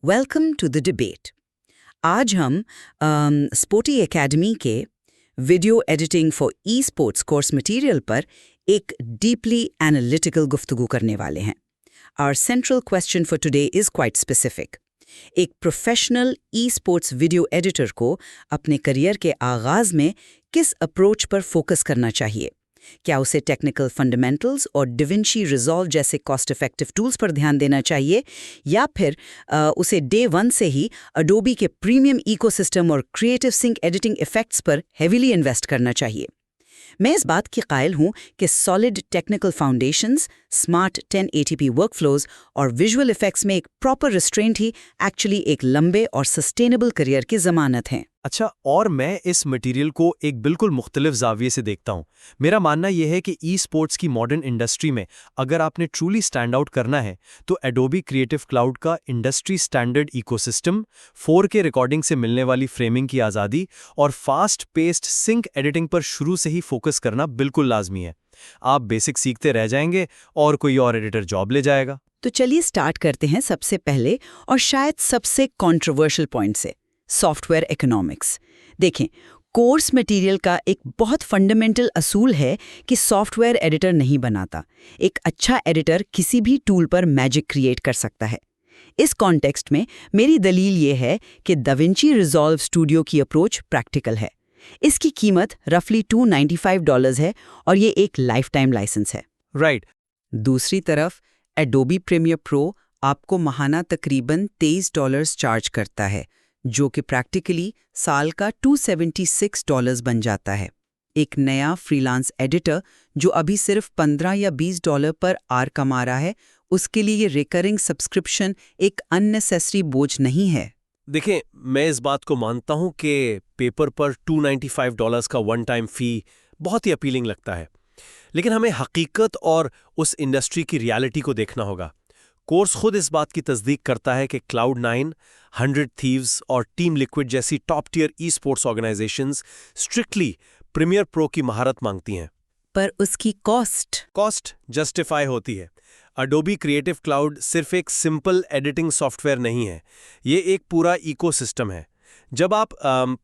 Welcome to the debate. आज हम sporty academy के video editing for E sports course material पर एक डीपली एनालिटिकल गुफ्तगू करने वाले हैं। Our central question for today is quite specific. एक professional E sports video editor को अपने करियर के आगाज में किस अप्रोच पर फोकस करना चाहिए? क्या उसे टेक्निकल फंडामेंटल्स और डिविंची रिजॉल्व जैसे कॉस्ट इफेक्टिव टूल्स पर ध्यान देना चाहिए, या फिर उसे डे वन से ही अडोबी के प्रीमियम इकोसिस्टम और क्रिएटिव सिंक एडिटिंग इफेक्ट्स पर हेवीली इन्वेस्ट करना चाहिए? मैं इस बात की कायल हूं कि solid technical foundations, smart 1080p workflows और विजुअल इफेक्ट्स में एक प्रॉपर रिस्ट्रेंट ही एक्चुअली एक लंबे और सस्टेनेबल करियर की जमानत है। अच्छा, और मैं इस मटेरियल को एक बिल्कुल मुख्तलिफ जाविये से देखता हूँ। मेरा मानना यह है कि ई स्पोर्ट्स की मॉडर्न इंडस्ट्री में अगर आपने ट्रूली स्टैंड आउट करना है तो एडोबी क्रिएटिव क्लाउड का industry standard ecosystem, 4K recording से मिलने वाली फ्रेमिंग की आज़ादी और फास्ट पेस्ड सिंक एडिटिंग पर शुरू से ही फोकस करना बिल्कुल लाजमी है। आप बेसिक सीखते रह जाएंगे और कोई और एडिटर जॉब ले जाएगा। तो चलिए स्टार्ट करते हैं सबसे पहले और शायद सबसे कंट्रोवर्शियल पॉइंट से, सॉफ्टवेयर इकोनॉमिक्स। देखें, कोर्स मटेरियल का एक बहुत फंडामेंटल असूल है कि सॉफ्टवेयर एडिटर नहीं बनाता। एक अच्छा एडिटर किसी भी टूल पर मैजिक क्रिएट कर सकता है। इस कॉन्टेक्स्ट में मेरी दलील ये है कि दाविंची रिजॉल्व स्टूडियो की अप्रोच प्रैक्टिकल है। इसकी कीमत रफली $295 है और ये एक लाइफ टाइम लाइसेंस है। राइट। दूसरी तरफ एडोबी प्रीमियर प्रो आपको महाना तकरीबन $23 चार्ज करता है, जो कि प्रैक्टिकली साल का $276 बन जाता है। एक नया फ्रीलांस एडिटर जो अभी सिर्फ $15 या $20 पर आर कमा रहा है, उसके लिए ये रिकरिंग सब्सक्रिप्शन एक अननेसेसरी बोझ नहीं है। देखें, मैं इस बात को मानता हूं कि पेपर पर $295 का वन टाइम फी बहुत ही अपीलिंग लगता है, लेकिन हमें हकीकत और उस इंडस्ट्री की रियलिटी को देखना होगा। कोर्स खुद इस बात की तस्दीक करता है कि Cloud9, 100 Thieves और टीम लिक्विड जैसी top tier esports organizations strictly Premiere Pro की महारत मांगती हैं। पर उसकी कॉस्ट जस्टिफाई होती है। अडोबी क्रिएटिव क्लाउड सिर्फ एक सिंपल एडिटिंग सॉफ्टवेयर नहीं है, ये एक पूरा इकोसिस्टम है। जब आप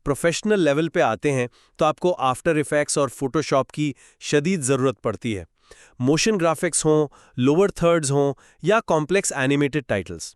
प्रोफेशनल लेवल पे आते हैं तो आपको आफ्टर इफेक्ट्स और फोटोशॉप की शदीद ज़रूरत पड़ती है। मोशन ग्राफिक्स हों, लोअर थर्ड्स हों या कॉम्प्लेक्स एनिमेटेड टाइटल्स।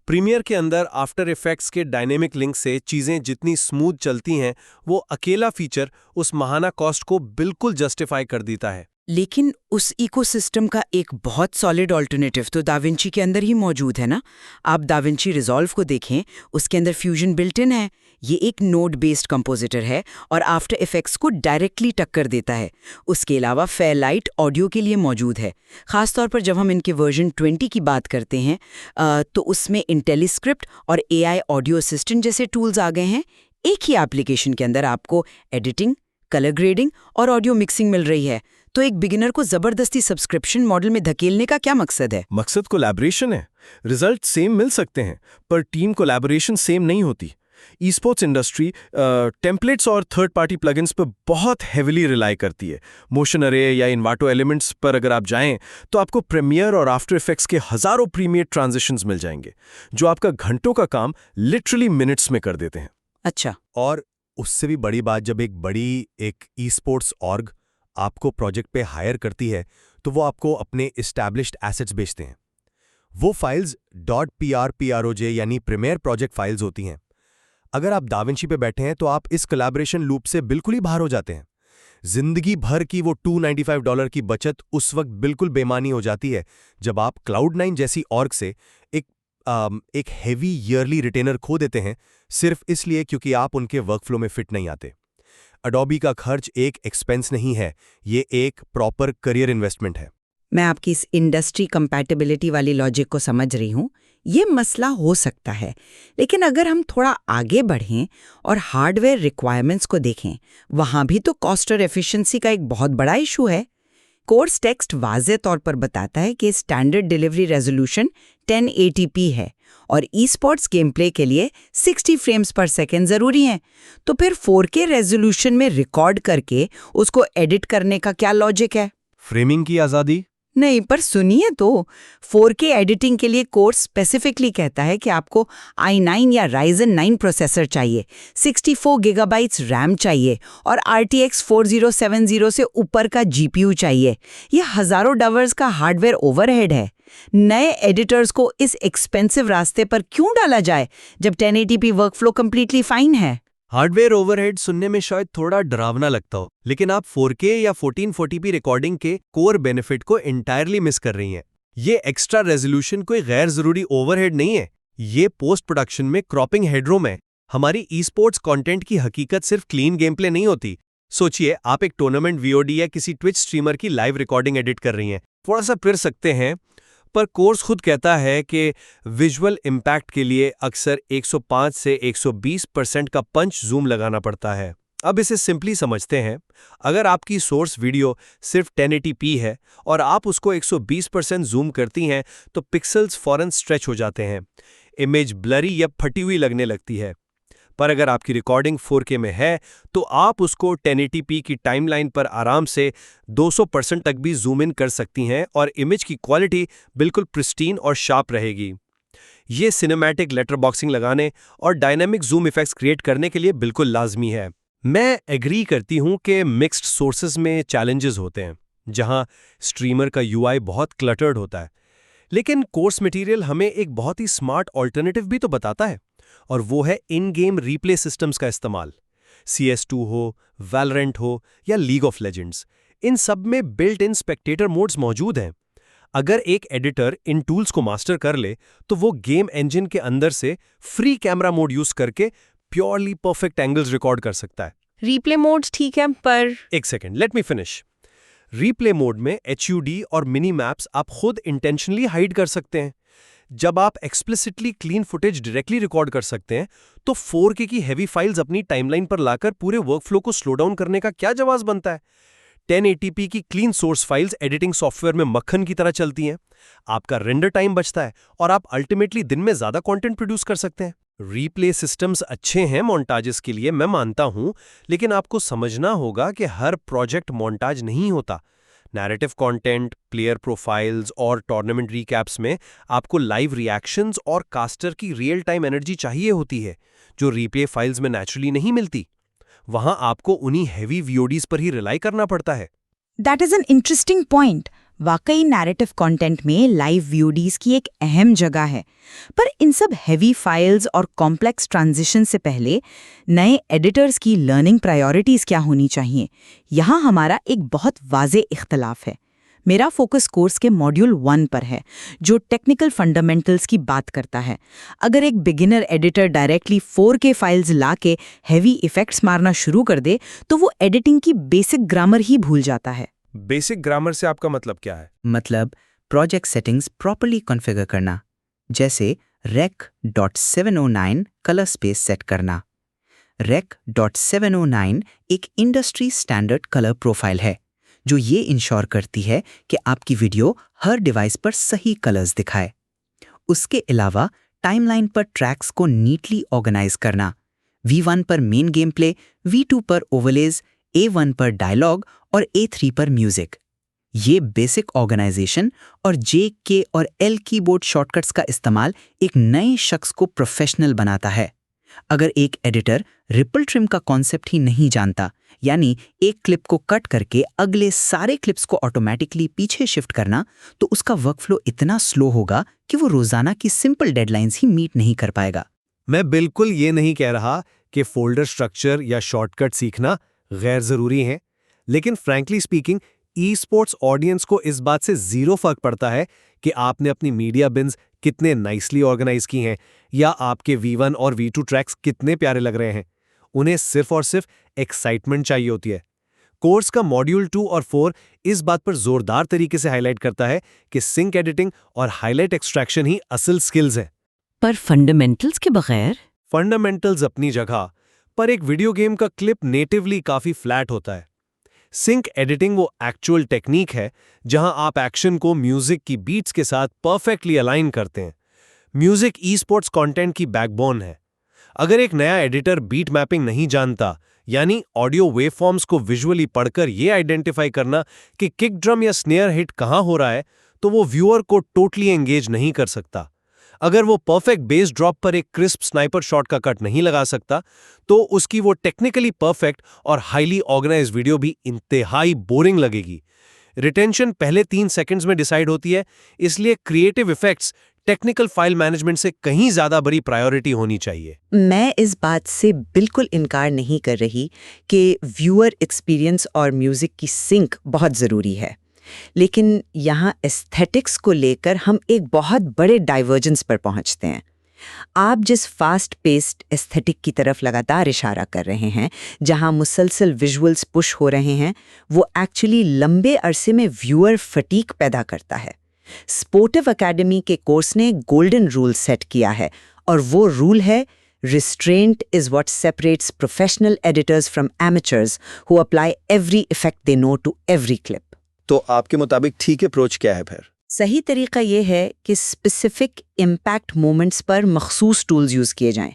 प्रीमियर के अंदर आफ्टर इफेक्ट्स के डायनेमिक लिंक से चीज़ें जितनी स्मूथ चलती हैं, वो अकेला फीचर उस महाना कॉस्ट को बिल्कुल जस्टिफाई कर देता है। लेकिन उस इकोसिस्टम का एक बहुत सॉलिड ऑल्टरनेटिव तो दाविंची के अंदर ही मौजूद है ना। आप दाविंची रिजॉल्व को देखें, उसके अंदर फ्यूजन बिल्ट इन है। ये एक नोड बेस्ड कंपोजिटर है और आफ्टर इफेक्ट्स को डायरेक्टली टक्कर देता है। उसके अलावा फेयरलाइट ऑडियो के लिए मौजूद है। खासतौर पर जब हम इनके वर्जन 20 की बात करते हैं तो उसमें इंटेलीस्क्रिप्ट और AI ऑडियो असिस्टेंट जैसे टूल्स आ गए हैं। एक ही एप्लीकेशन के अंदर आपको एडिटिंग, कलर ग्रेडिंग और ऑडियो मिक्सिंग मिल रही है। तो एक बिगिनर को जबरदस्ती सब्सक्रिप्शन मॉडल में धकेलने का क्या मकसद है? मकसद कोलैबोरेशन है। रिजल्ट सेम मिल सकते हैं, पर टीम कोलैबोरेशन सेम नहीं होती। ई स्पोर्ट्स इंडस्ट्री टेम्पलेट्स और थर्ड पार्टी प्लगइन्स पर बहुत हेविली रिलाई करती है। मोशन अरे या इन्वाटो एलिमेंट्स पर अगर आप जाएं तो आपको प्रीमियर और आफ्टर इफेक्ट्स के हजारों प्रीमियर ट्रांजिशंस मिल जाएंगे, जो आपका घंटों का काम लिटरली मिनट्स में कर देते हैं। अच्छा, और उससे भी बड़ी बात, जब एक ई स्पोर्ट्स ऑर्ग आपको प्रोजेक्ट पे हायर करती है तो वो आपको अपने एस्टैब्लिश्ड एसेट्स बेचते हैं। वो फाइल्स .proj यानी प्रीमियर प्रोजेक्ट फाइल्स होती हैं। अगर आप दाविंची पे बैठे हैं तो आप इस कोलैबोरेशन लूप से बिल्कुल ही बाहर हो जाते हैं। जिंदगी भर की वो $295 की बचत उस वक्त बिल्कुल बेमानी हो जाती है जब आप Cloud9 जैसी ऑर्ग से एक हेवी ईयरली रिटेनर खो देते हैं, सिर्फ इसलिए क्योंकि आप उनके वर्कफ्लो में फिट नहीं आते। अडोबी का खर्च एक एक्सपेंस नहीं है, ये एक प्रॉपर करियर इन्वेस्टमेंट है। मैं आपकी इस इंडस्ट्री कंपैटिबिलिटी वाली लॉजिक को समझ रही हूँ। ये मसला हो सकता है, लेकिन अगर हम थोड़ा आगे बढ़ें और हार्डवेयर रिक्वायरमेंट्स को देखें, वहाँ भी तो कॉस्ट और एफिशिएंसी का एक बहुत बड़ा इशू है। कोर्स टेक्स्ट वाज़े तौर पर बताता है कि स्टैंडर्ड डिलीवरी रेजोल्यूशन 1080p है और ई स्पोर्ट्स गेम प्ले के लिए 60 फ्रेम्स पर सेकेंड ज़रूरी हैं। तो फिर 4K रेजोल्यूशन में रिकॉर्ड करके उसको एडिट करने का क्या लॉजिक है? फ्रेमिंग की आज़ादी? नहीं, पर सुनिए तो 4K एडिटिंग के लिए कोर्स स्पेसिफिकली कहता है कि आपको i9 या Ryzen 9 प्रोसेसर चाहिए, 64 गीगाबाइट्स रैम चाहिए और RTX 4070 से ऊपर का GPU चाहिए। ये हजारों डॉलर्स का हार्डवेयर ओवरहेड है। नए एडिटर्स को इस एक्सपेंसिव रास्ते पर क्यों डाला जाए जब 1080p वर्कफ्लो कंप्लीटली फाइन है? हार्डवेयर ओवरहेड सुनने में शायद थोड़ा डरावना लगता हो, लेकिन आप 4K या 1440p रिकॉर्डिंग के कोर बेनिफिट को एंटायरली मिस कर रही हैं। ये एक्स्ट्रा रेजोल्यूशन कोई गैर जरूरी ओवरहेड नहीं है, ये पोस्ट प्रोडक्शन में क्रॉपिंग हेडरूम है। हमारी ई स्पोर्ट्स कॉन्टेंट की हकीकत सिर्फ क्लीन गेम प्ले नहीं होती। सोचिए, आप एक टूर्नामेंट VOD या किसी ट्विच स्ट्रीमर की लाइव रिकॉर्डिंग एडिट कर रही हैं। थोड़ा सा फिर सकते हैं, पर कोर्स खुद कहता है कि विजुअल इम्पैक्ट के लिए अक्सर 105 से 120% का पंच जूम लगाना पड़ता है। अब इसे सिंपली समझते हैं, अगर आपकी सोर्स वीडियो सिर्फ 1080p है और आप उसको 120% जूम करती हैं तो पिक्सल्स फौरन स्ट्रेच हो जाते हैं, इमेज ब्लरी या फटी हुई लगने लगती है। पर अगर आपकी रिकॉर्डिंग 4K में है तो आप उसको 1080p की टाइमलाइन पर आराम से 200% तक भी जूम इन कर सकती हैं और इमेज की क्वालिटी बिल्कुल प्रिस्टीन और शार्प रहेगी। ये सिनेमैटिक लेटर बॉक्सिंग लगाने और डायनामिक जूम इफेक्ट्स क्रिएट करने के लिए बिल्कुल लाजमी है। मैं एग्री करती हूं कि मिक्स्ड सोर्सेज में चैलेंजेस होते हैं, जहां स्ट्रीमर का UI बहुत क्लटर्ड होता है, लेकिन कोर्स मटेरियल हमें एक बहुत ही स्मार्ट ऑल्टरनेटिव भी तो बताता है, और वो है इन गेम रीप्ले सिस्टम्स का इस्तेमाल। CS2 हो, वैलोरेंट हो या लीग ऑफ लेजेंड्स, इन सब में बिल्ट इन स्पेक्टेटर मोड्स मौजूद हैं। अगर एक एडिटर इन टूल्स को मास्टर कर ले तो वो गेम इंजन के अंदर से फ्री कैमरा मोड यूज करके प्योरली परफेक्ट एंगल्स रिकॉर्ड कर सकता है। रीप्ले मोड्स ठीक है, पर एक second, let me finish. Replay mode में HUD और मिनी मैप्स आप खुद इंटेंशनली हाइड कर सकते हैं। जब आप explicitly clean footage directly record कर सकते हैं तो 4K की हेवी फाइल्स अपनी टाइमलाइन पर लाकर पूरे वर्कफ्लो को स्लो डाउन करने का क्या जवाब बनता है। 1080p की clean source files editing software में मक्खन की तरह चलती हैं, आपका रेंडर टाइम बचता है और आप अल्टीमेटली दिन में ज्यादा कंटेंट प्रोड्यूस कर सकते हैं। रीप्ले सिस्टम्स अच्छे हैं मोन्टाजेस के लिए, मैं मानता हूं, लेकिन आपको समझना होगा कि हर प्रोजेक्ट मोन्टाज नहीं होता। नैरेटिव कंटेंट, प्लेयर प्रोफाइल्स और टूर्नामेंट रिकैप्स में आपको लाइव रिएक्शंस और कास्टर की रियल टाइम एनर्जी चाहिए होती है, जो रीप्ले फाइल्स में नेचुरली नहीं मिलती। वहां आपको उन्हीं हेवी VODs पर ही रिलाई करना पड़ता है। That is an interesting point. वाकई नैरेटिव कंटेंट में लाइव VODs की एक अहम जगह है, पर इन सब हेवी फाइल्स और कॉम्प्लेक्स ट्रांजिशन से पहले नए एडिटर्स की लर्निंग प्रायोरिटीज क्या होनी चाहिए, यहाँ हमारा एक बहुत वाज़े इख्तलाफ है। मेरा फोकस कोर्स के मॉड्यूल 1 पर है, जो टेक्निकल फंडामेंटल्स की बात करता है। अगर एक beginner editor directly 4K files लाके हेवी इफेक्ट्स मारना शुरू कर दे तो वो एडिटिंग की बेसिक ग्रामर ही भूल जाता है। बेसिक ग्रामर से आपका मतलब क्या है? मतलब प्रोजेक्ट सेटिंग्स प्रॉपर्ली कॉन्फ़िगर करना, जैसे rec.709 कलर स्पेस सेट करना। rec.709 एक इंडस्ट्री स्टैंडर्ड कलर प्रोफाइल है जो ये इंश्योर करती है कि आपकी वीडियो हर डिवाइस पर सही कलर्स दिखाए। उसके अलावा टाइमलाइन पर ट्रैक्स को नीटली ऑर्गेनाइज करना, V1 पर मेन गेम प्ले, V2 पर ओवरलेज, A1 पर डायलॉग और A3 पर म्यूजिक। ये बेसिक ऑर्गेनाइजेशन और J, K और L कीबोर्ड शॉर्टकट्स का इस्तेमाल एक नए शख्स को प्रोफेशनल बनाता है। अगर एक एडिटर रिपल ट्रिम का कॉन्सेप्ट ही नहीं जानता, यानी एक क्लिप को कट करके अगले सारे क्लिप्स को ऑटोमेटिकली पीछे शिफ्ट करना, तो उसका वर्कफ्लो इतना स्लो होगा कि वो रोजाना की सिंपल डेडलाइंस ही मीट नहीं कर पाएगा। मैं बिल्कुल ये नहीं कह रहा कि फोल्डर स्ट्रक्चर या शॉर्टकट सीखना गैर जरूरी है, लेकिन frankly speaking e sports audience को इस बात से जीरो फर्क पड़ता है कि आपने अपनी मीडिया बिन्स कितने नाइसली ऑर्गेनाइज की हैं या आपके V1 और V2 ट्रैक्स कितने प्यारे लग रहे हैं। उन्हें सिर्फ और सिर्फ एक्साइटमेंट चाहिए होती है। कोर्स का मॉड्यूल 2 और 4 इस बात पर जोरदार तरीके से हाईलाइट करता है कि सिंक एडिटिंग और हाईलाइट एक्सट्रैक्शन ही असल स्किल्स हैं। पर फंडामेंटल्स के बगैर? फंडामेंटल्स अपनी जगह, पर एक वीडियो गेम का क्लिप नेटिवली काफी फ्लैट होता है। सिंक एडिटिंग वो एक्चुअल टेक्निक है जहां आप एक्शन को म्यूजिक की बीट्स के साथ परफेक्टली अलाइन करते हैं। म्यूजिक ई स्पोर्ट्स कंटेंट की बैकबोन है। अगर एक नया एडिटर बीट मैपिंग नहीं जानता यानी ऑडियो वेवफॉर्म्स को विजुअली पढ़कर ये आइडेंटिफाई करना कि किक ड्रम या स्नेयर हिट कहाँ हो रहा है, तो वो व्यूअर को टोटली एंगेज नहीं कर सकता। अगर वो परफेक्ट बेस ड्रॉप पर एक क्रिस्प स्नाइपर शॉट का कट नहीं लगा सकता, तो उसकी वो टेक्निकली परफेक्ट और हाईली ऑर्गेनाइज्ड वीडियो भी इंतहाई बोरिंग लगेगी। रिटेंशन पहले 3 सेकंड्स में डिसाइड होती है, इसलिए creative effects technical file management से कहीं ज्यादा बड़ी प्रायोरिटी होनी चाहिए। मैं इस बात से बिल्कुल इनकार नहीं कर रही कि व्यूअर एक्सपीरियंस और म्यूजिक की सिंक बहुत ज़रूरी है, लेकिन यहाँ एस्थेटिक्स को लेकर हम एक बहुत बड़े डाइवर्जेंस पर पहुँचते हैं। आप जिस फास्ट पेस्ड एस्थेटिक की तरफ लगातार इशारा कर रहे हैं, जहाँ मुसलसल विजुअल्स पुश हो रहे हैं, वो एक्चुअली लंबे अरसे में व्यूअर फटीक पैदा करता है। स्पोर्टिव एकेडमी के कोर्स ने गोल्डन रूल सेट किया है, और वो रूल है Restraint is what separates professional editors from amateurs who apply every effect they know to every clip. तो आपके मुताबिक ठीक अप्रोच क्या है फिर? सही तरीका ये है कि स्पेसिफिक इम्पैक्ट मोमेंट्स पर मखसूस टूल्स यूज़ किए जाएं।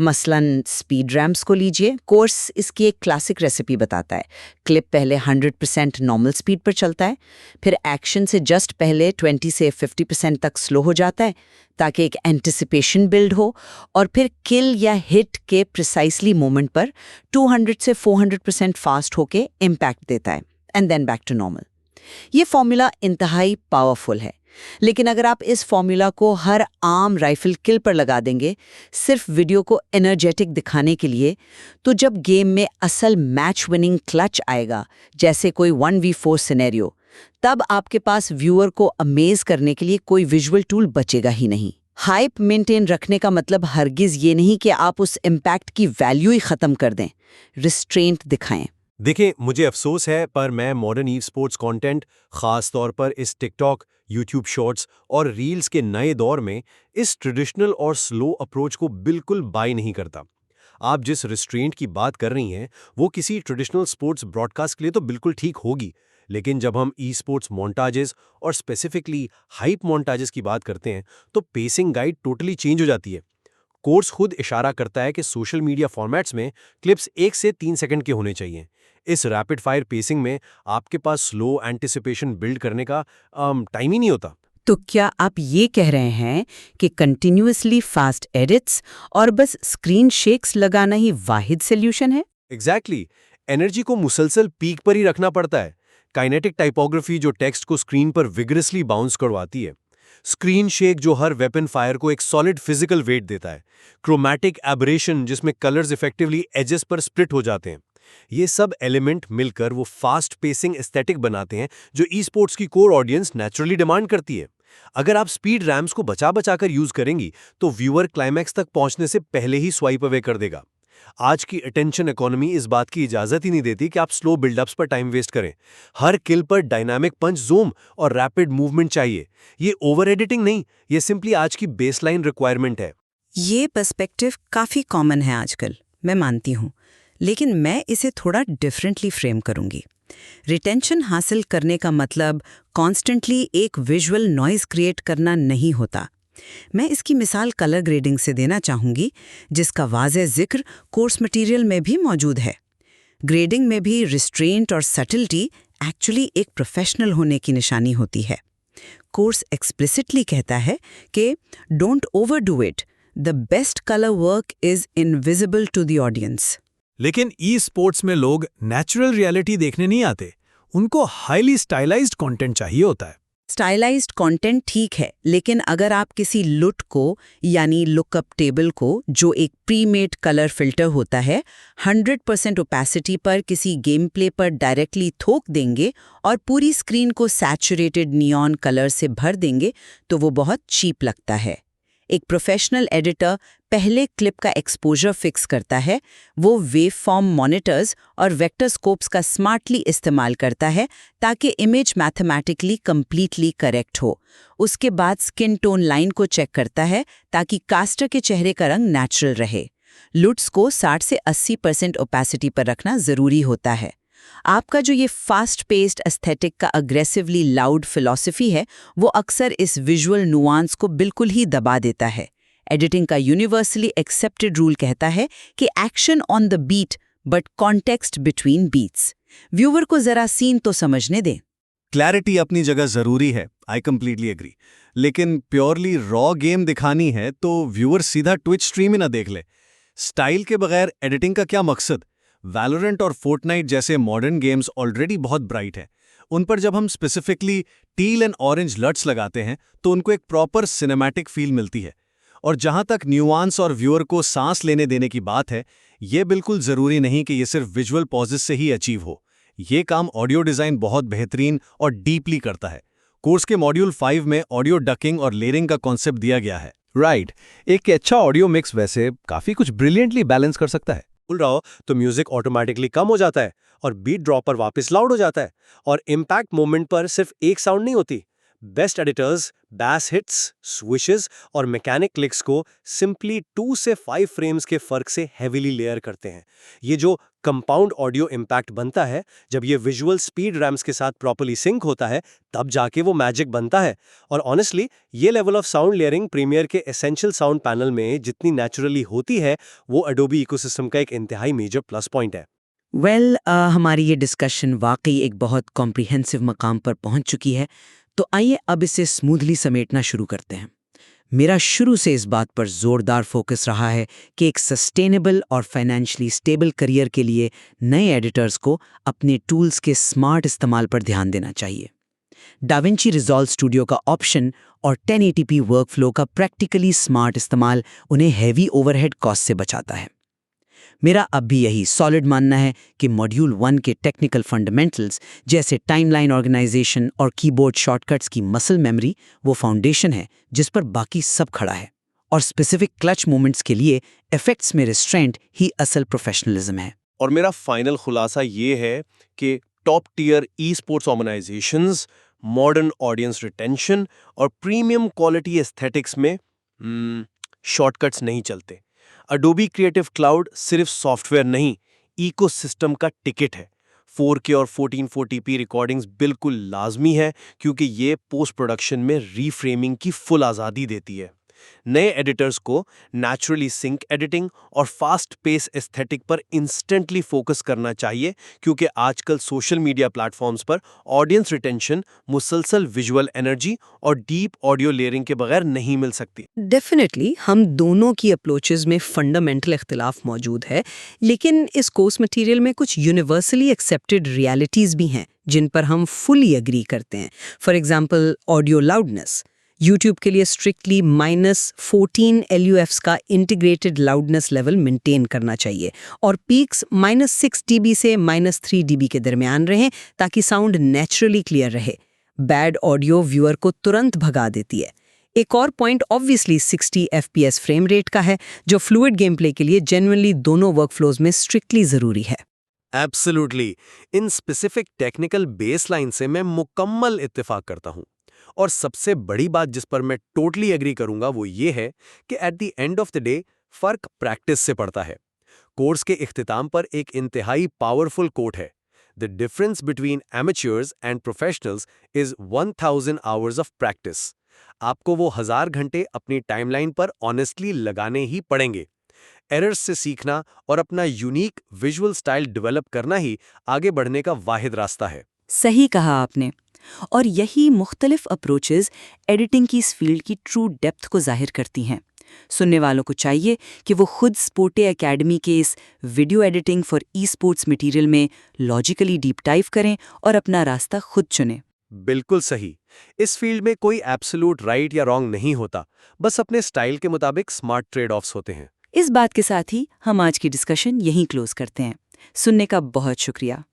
मसलन स्पीड रैम्प्स को लीजिए। कोर्स इसकी एक क्लासिक रेसिपी बताता है। क्लिप पहले 100% नॉर्मल स्पीड पर चलता है, फिर एक्शन से जस्ट पहले 20 से 50% तक स्लो हो जाता है ताकि एक एंटिसिपेशन बिल्ड हो, और फिर किल या हिट के प्रिसाइसली मोमेंट पर 200 से 400% फास्ट होके इम्पैक्ट देता है, and then back to normal. ये फॉर्मूला इंतहाई पावरफुल है, लेकिन अगर आप इस फॉर्मूला को हर आम राइफल किल पर लगा देंगे सिर्फ वीडियो को एनर्जेटिक दिखाने के लिए, तो जब गेम में असल मैच विनिंग क्लच आएगा, जैसे कोई 1v4 सिनेरियो, तब आपके पास व्यूअर को अमेज करने के लिए कोई विजुअल टूल बचेगा ही नहीं। हाइप मेंटेन रखने का मतलब हरगिज ये नहीं कि आप उस इम्पैक्ट की वैल्यू ही खत्म कर दें। रिस्ट्रेंट दिखाएं। देखिए, मुझे अफसोस है, पर मैं मॉडर्न ई स्पोर्ट्स कंटेंट, खास तौर पर इस टिकटॉक, यूट्यूब शॉर्ट्स और रील्स के नए दौर में इस ट्रेडिशनल और स्लो अप्रोच को बिल्कुल बाय नहीं करता। आप जिस रिस्ट्रेंट की बात कर रही हैं, वो किसी ट्रेडिशनल स्पोर्ट्स ब्रॉडकास्ट के लिए तो बिल्कुल ठीक होगी, लेकिन जब हम ई स्पोर्ट्स मोन्टाजेस और स्पेसिफिकली हाइप मोन्टाजेस की बात करते हैं, तो पेसिंग गाइड टोटली चेंज हो जाती है। कोर्स खुद इशारा करता है कि सोशल मीडिया फॉर्मेट्स में क्लिप्स 1 से 3 सेकंड के होने चाहिए। इस रैपिड फायर पेसिंग में आपके पास स्लो एंटिसिपेशन बिल्ड करने का टाइम ही नहीं होता। तो क्या आप ये कह रहे हैं कि कंटिन्यूअसली फास्ट एडिट्स और बस स्क्रीन शेक्स लगाना ही वाहिद सॉल्यूशन है? एग्जैक्टली। एनर्जी को मुसलसल पीक पर ही रखना पड़ता है। काइनेटिक टाइपोग्राफी जो टेक्स्ट को स्क्रीन पर विगरसली बाउंस करवाती है, स्क्रीन शेक जो हर वेपन फायर को एक सॉलिड फिजिकल वेट देता है, क्रोमैटिक एबरेशन जिसमें कलर्स इफेक्टिवली एजेस पर स्प्लिट हो जाते हैं, ये सब एलिमेंट मिलकर वो फास्ट पेसिंग एस्थेटिक बनाते हैं जो ई स्पोर्ट्स की कोर ऑडियंस नेचुरली डिमांड करती है। अगर आप स्पीड रैम्स को बचा कर यूज करेंगी, तो व्यूअर क्लाइमैक्स तक पहुंचने से पहले ही स्वाइप अवे कर देगा। आज की अटेंशन इकोनॉमी इस बात की इजाजत ही नहीं देती कि आप स्लो बिल्डअप्स पर टाइम वेस्ट करें। हर किल पर डायनामिक पंच, जूम और रैपिड मूवमेंट चाहिए। ये ओवर एडिटिंग नहीं, ये सिंपली आज की बेसलाइन रिक्वायरमेंट है। ये पर्सपेक्टिव काफ़ी कॉमन है आजकल, मैं मानती हूँ, लेकिन मैं इसे थोड़ा डिफरेंटली फ्रेम करूँगी। रिटेंशन हासिल करने का मतलब कॉन्स्टेंटली एक विजुअल नॉइज क्रिएट करना नहीं होता। मैं इसकी मिसाल कलर ग्रेडिंग से देना चाहूँगी, जिसका वाज़ेह जिक्र कोर्स मटेरियल में भी मौजूद है। ग्रेडिंग में भी रिस्ट्रेंट और सटलिटी एक्चुअली एक प्रोफेशनल होने की निशानी होती है। कोर्स एक्सप्लिसिटली कहता है कि don't overdo it, the best colour work is invisible to the audience. लेकिन ई स्पोर्ट्स में लोग नेचुरल रियलिटी देखने नहीं आते, उनको हाईली स्टाइलाइज्ड कंटेंट चाहिए होता है। स्टाइलाइज्ड कंटेंट ठीक है, लेकिन अगर आप किसी लुट को यानी लुकअप टेबल को, जो एक प्री-मेड कलर फिल्टर होता है, 100% ओपेसिटी पर किसी गेम प्ले पर डायरेक्टली थोक देंगे और पूरी स्क्रीन को सैचुरेटेड नियॉन कलर से भर देंगे, तो वो बहुत चीप लगता है। एक प्रोफेशनल एडिटर पहले क्लिप का एक्सपोजर फिक्स करता है, वो वेव फॉर्म मॉनिटर्स और वेक्टर स्कोप्स का स्मार्टली इस्तेमाल करता है ताकि इमेज मैथमेटिकली कंप्लीटली करेक्ट हो। उसके बाद स्किन टोन लाइन को चेक करता है ताकि कास्टर के चेहरे का रंग नेचुरल रहे। लुट्स को 60 से 80% ओपेसिटी पर रखना ज़रूरी होता है। आपका जो ये फास्ट पेस्ड एस्थेटिक का अग्रेसिवली लाउड फिलॉसफी है, वो अक्सर इस विजुअल नुआंस को बिल्कुल ही दबा देता है। एडिटिंग का यूनिवर्सली एक्सेप्टेड रूल कहता है कि action on the beat but context between beats. Viewer को जरा सीन तो समझने दें। क्लैरिटी अपनी जगह जरूरी है, आई कंप्लीटली एग्री। लेकिन प्योरली रॉ गेम दिखानी है तो व्यूअर सीधा ट्विच स्ट्रीम ही ना देख ले। स्टाइल के बगैर एडिटिंग का क्या मकसद? वैलोरेंट और फोर्टनाइट जैसे मॉडर्न गेम्स ऑलरेडी बहुत ब्राइट हैं। उन पर जब हम specifically teal and orange LUTs लगाते हैं तो उनको एक प्रॉपर सिनेमैटिक फील मिलती है। और जहां तक न्यूआंस और व्यूअर को सांस लेने देने की बात है, ये बिल्कुल जरूरी नहीं कि ये सिर्फ विजुअल पॉजेस से ही अचीव हो। ये काम ऑडियो डिजाइन बहुत बेहतरीन और डीपली करता है। कोर्स के मॉड्यूल 5 में ऑडियो डकिंग और लेयरिंग का कॉन्सेप्ट दिया गया है। राइट, एक अच्छा ऑडियो मिक्स वैसे काफी कुछ ब्रिलियंटली बैलेंस कर सकता है। बोल रहा हो तो म्यूजिक ऑटोमेटिकली कम हो जाता है और बीट ड्रॉप पर वापस लाउड हो जाता है, और इम्पैक्ट मोमेंट पर सिर्फ एक साउंड नहीं होती। बेस्ट एडिटर्स बैस हिट्स, स्विशेस और मैकेनिक क्लिक्स को सिंपली 2 से 5 फ्रेम्स के फर्क से हेवीली लेयर करते हैं। ये जो कंपाउंड ऑडियो इम्पैक्ट बनता है, जब ये विजुअल स्पीड रैम्स के साथ प्रॉपर्ली सिंक होता है, तब जाके वो मैजिक बनता है। और ऑनेस्टली ये level of sound layering Premiere के एसेंशियल साउंड पैनल में जितनी नेचुरली होती है, वो एडोबी इकोसिस्टम का एक इंतहाई मेजर प्लस पॉइंट है। हमारी ये डिस्कशन वाकई एक बहुत कॉम्प्रिहेंसिव मकाम पर पहुंच चुकी है, तो आइए अब इसे स्मूथली समेटना शुरू करते हैं। मेरा शुरू से इस बात पर जोरदार फोकस रहा है कि एक सस्टेनेबल और फाइनेंशियली स्टेबल करियर के लिए नए एडिटर्स को अपने टूल्स के स्मार्ट इस्तेमाल पर ध्यान देना चाहिए। डाविंची रिजॉल्व स्टूडियो का ऑप्शन और 1080p वर्कफ्लो का प्रैक्टिकली स्मार्ट इस्तेमाल उन्हें हैवी ओवरहेड कॉस्ट से बचाता है। मेरा अब भी यही सॉलिड मानना है कि मॉड्यूल 1 के टेक्निकल फंडामेंटल्स जैसे टाइमलाइन ऑर्गेनाइजेशन और कीबोर्ड शॉर्टकट्स की मसल मेमोरी वो फाउंडेशन है जिस पर बाकी सब खड़ा है, और स्पेसिफिक क्लच मोमेंट्स के लिए इफेक्ट्स में रिस्ट्रेंट ही असल प्रोफेशनलिज्म है। और मेरा फाइनल खुलासा ये है कि top tier esports organizations, modern audience retention और प्रीमियम क्वालिटी एस्थेटिक्स में शॉर्टकट्स नहीं चलते। अडोबी क्रिएटिव क्लाउड सिर्फ सॉफ्टवेयर नहीं, इकोसिस्टम का टिकट है। 4K और 1440p रिकॉर्डिंग्स बिल्कुल लाजमी है, क्योंकि ये पोस्ट प्रोडक्शन में रीफ्रेमिंग की फुल आज़ादी देती है। नए एडिटर्स को नेचुरली सिंक एडिटिंग और फास्ट पेस एस्थेटिक पर इंस्टेंटली फोकस करना चाहिए, क्योंकि आजकल सोशल मीडिया प्लेटफॉर्म्स पर ऑडियंस रिटेंशन मुसलसल विजुअल एनर्जी और डीप ऑडियो लेयरिंग के बगैर नहीं मिल सकती। डेफिनेटली हम दोनों की अप्रोचेस में फंडामेंटल इख्तिलाफ मौजूद है, लेकिन इस कोर्स मटेरियल में कुछ यूनिवर्सली एक्सेप्टेड रियलिटीज़ भी हैं जिन पर हम फुली एग्री करते हैं। For example audio loudness. YouTube के लिए स्ट्रिक्टली -14 LUFs का इंटीग्रेटेड लाउडनेस लेवल मेंटेन करना चाहिए, और पीक्स -6 dB से -3 dB के दरमियान रहें ताकि साउंड नेचुरली क्लियर रहे। बैड ऑडियो व्यूअर को तुरंत भगा देती है। एक और point obviously 60 FPS frame rate का है, जो फ्लूइड गेम प्ले के लिए जेन्युइनली दोनों वर्कफ्लोज में स्ट्रिक्टली ज़रूरी है। Absolutely, in specific technical baseline से मैं मुकम्मल इत्तेफाक करता हूँ। और सबसे बड़ी बात जिस पर मैं टोटली एग्री करूंगा वो ये है कि at the end of the day फर्क प्रैक्टिस से पड़ता है। कोर्स के इख्तिताम पर एक इंतहाई पावरफुल कोट है, the difference between amateurs and professionals is 1000 hours of practice. आपको वो 1000 घंटे अपनी टाइमलाइन पर ऑनेस्टली लगाने ही पड़ेंगे। एरर्स से सीखना और अपना यूनिक विजुअल स्टाइल डेवलप करना ही आगे बढ़ने का वाहिद रास्ता है। सही कहा आपने, और यही मुख्तलिफ अप्रोचेस एडिटिंग की इस फील्ड की ट्रू डेप्थ को जाहिर करती हैं। सुनने वालों को चाहिए कि वो खुद स्पोर्टी एकेडमी के इस video editing for E sports material में लॉजिकली डीप डाइव करें और अपना रास्ता खुद चुनें। बिल्कुल सही। इस फील्ड में कोई एब्सोल्यूट राइट या रॉन्ग नहीं होता, बस अपने स्टाइल के मुताबिक स्मार्ट ट्रेड ऑफ्स होते हैं। इस बात के साथ ही हम आज की डिस्कशन यहीं क्लोज करते हैं। सुनने का बहुत शुक्रिया।